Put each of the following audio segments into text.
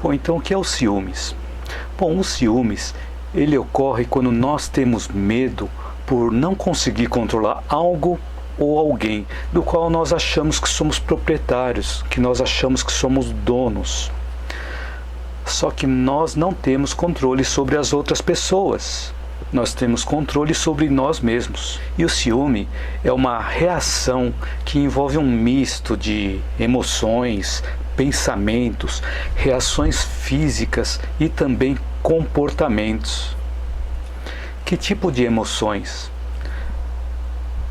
Bom, então o que é o ciúmes? Bom, o ciúmes, ele ocorre quando nós temos medo por não conseguir controlar algo ou alguém do qual nós achamos que somos proprietários, que nós achamos que somos donos. Só que nós não temos controle sobre as outras pessoas. Nós temos controle sobre nós mesmos. E o ciúme é uma reação que envolve um misto de emoções, pensamentos, reações físicas e também comportamentos. Que tipo de emoções?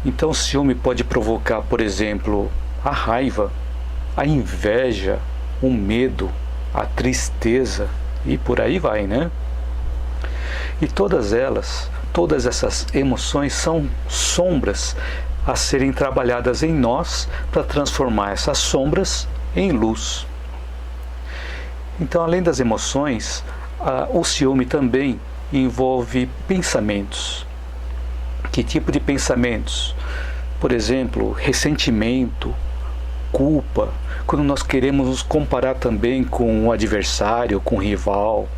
Então o ciúme pode provocar, por exemplo, a raiva, a inveja, o medo, a tristeza e por aí vai, né? E todas essas emoções são sombras a serem trabalhadas em nós para transformar essas sombras em luz. Então, além das emoções, o ciúme também envolve pensamentos. Que tipo de pensamentos? Por exemplo, ressentimento, culpa, quando nós queremos nos comparar também com o adversário, com o rival.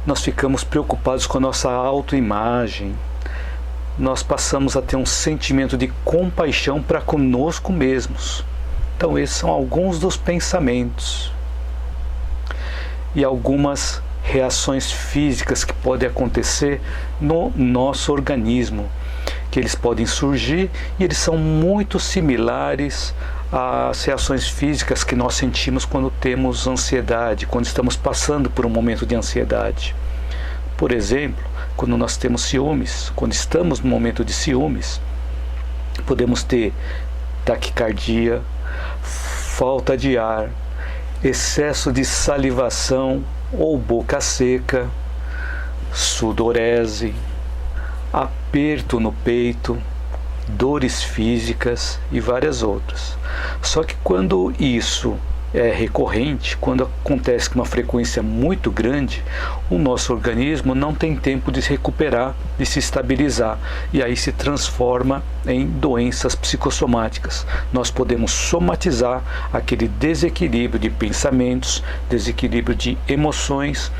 Nós ficamos preocupados com a nossa autoimagem. Nós passamos a ter um sentimento de compaixão para conosco mesmos. Então, esses são alguns dos pensamentos. E algumas reações físicas que podem acontecer no nosso organismo, que eles podem surgir e eles são muito similares às reações físicas que nós sentimos quando temos ansiedade, quando estamos passando por um momento de ansiedade. Por exemplo, quando nós temos ciúmes, quando estamos no momento de ciúmes, podemos ter taquicardia, falta de ar, excesso de salivação ou boca seca, sudorese, aperto no peito, dores físicas e várias outras. Só que quando isso é recorrente, quando acontece com uma frequência muito grande, o nosso organismo não tem tempo de se recuperar, de se estabilizar, e aí se transforma em doenças psicossomáticas. Nós podemos somatizar aquele desequilíbrio de pensamentos, desequilíbrio de emoções,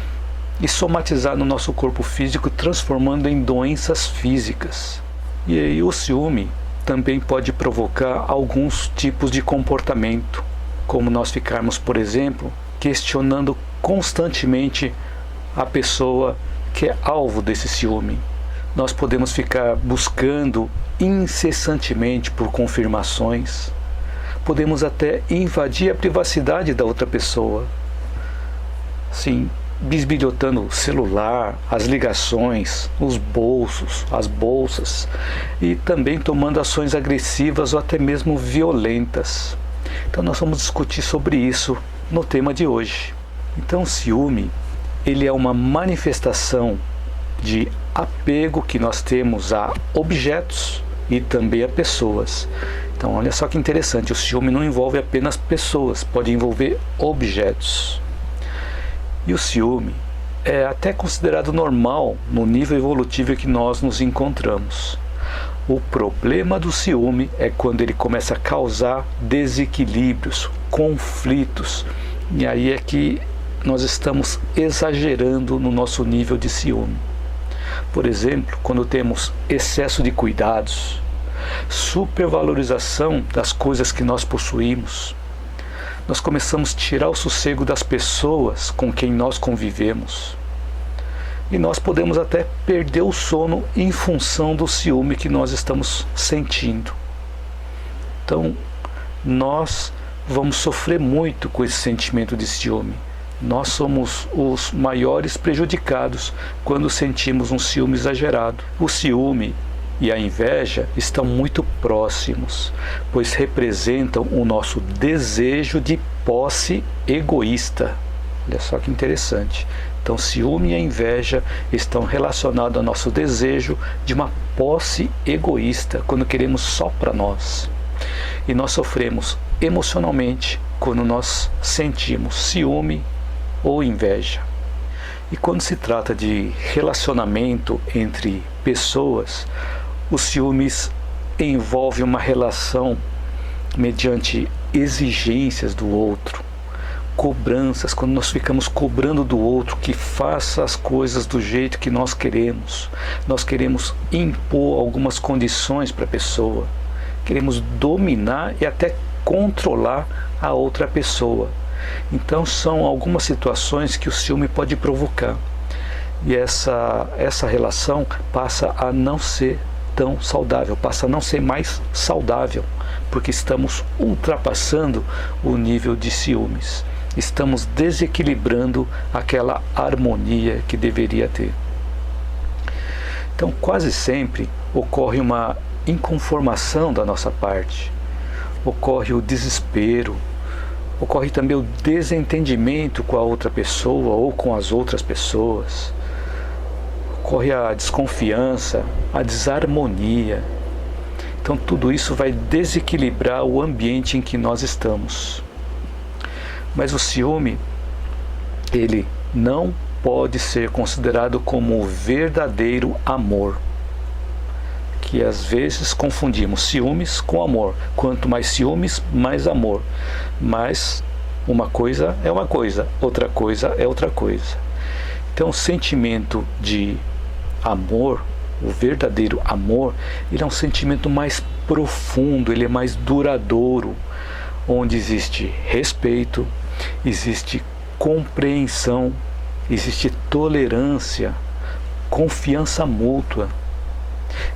e somatizar no nosso corpo físico, transformando em doenças físicas. E aí o ciúme também pode provocar alguns tipos de comportamento, como nós ficarmos, por exemplo, questionando constantemente a pessoa que é alvo desse ciúme. Nós podemos ficar buscando incessantemente por confirmações. Podemos até invadir a privacidade da outra pessoa. Sim, bisbilhotando o celular, as ligações, os bolsos, as bolsas, e também tomando ações agressivas ou até mesmo violentas. Então nós vamos discutir sobre isso no tema de hoje. Então o ciúme, ele é uma manifestação de apego que nós temos a objetos e também a pessoas. Então olha só que interessante, o ciúme não envolve apenas pessoas, pode envolver objetos. E o ciúme é até considerado normal no nível evolutivo que nós nos encontramos. O problema do ciúme é quando ele começa a causar desequilíbrios, conflitos. E aí é que nós estamos exagerando no nosso nível de ciúme. Por exemplo, quando temos excesso de cuidados, supervalorização das coisas que nós possuímos, nós começamos a tirar o sossego das pessoas com quem nós convivemos. E nós podemos até perder o sono em função do ciúme que nós estamos sentindo. Então, nós vamos sofrer muito com esse sentimento de ciúme. Nós somos os maiores prejudicados quando sentimos um ciúme exagerado. O ciúme e a inveja estão muito próximos, pois representam o nosso desejo de posse egoísta. Olha só que interessante. Então, ciúme e a inveja estão relacionados ao nosso desejo de uma posse egoísta, quando queremos só para nós. E nós sofremos emocionalmente quando nós sentimos ciúme ou inveja. E quando se trata de relacionamento entre pessoas, os ciúmes envolvem uma relação mediante exigências do outro. cobranças, quando nós ficamos cobrando do outro que faça as coisas do jeito que nós queremos impor algumas condições para a pessoa, queremos dominar e até controlar a outra pessoa. Então são algumas situações que o ciúme pode provocar, e essa relação passa a não ser tão saudável, passa a não ser mais saudável, porque estamos ultrapassando o nível de ciúmes, estamos desequilibrando aquela harmonia que deveria ter. Então quase sempre ocorre uma inconformação da nossa parte, ocorre o desespero, ocorre também o desentendimento com a outra pessoa ou com as outras pessoas, ocorre a desconfiança, a desarmonia. Então tudo isso vai desequilibrar o ambiente em que nós estamos. Mas o ciúme, ele não pode ser considerado como o verdadeiro amor, que às vezes confundimos ciúmes com amor. Quanto mais ciúmes, mais amor. Mas uma coisa é uma coisa, outra coisa é outra coisa. Então o sentimento de amor, o verdadeiro amor, ele é um sentimento mais profundo, ele é mais duradouro, onde existe respeito, existe compreensão, existe tolerância, confiança mútua.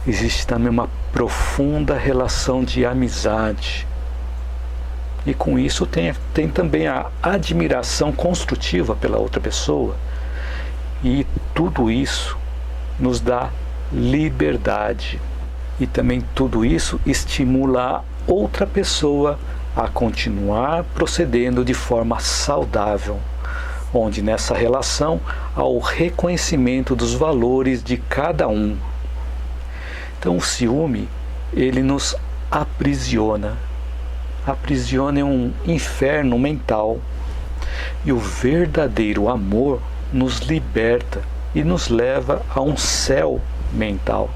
Existe também uma profunda relação de amizade. E com isso tem também a admiração construtiva pela outra pessoa. E tudo isso nos dá liberdade. E também tudo isso estimula a outra pessoa a continuar procedendo de forma saudável, onde nessa relação há o reconhecimento dos valores de cada um. Então o ciúme, ele nos aprisiona em um inferno mental, e o verdadeiro amor nos liberta e nos leva a um céu mental.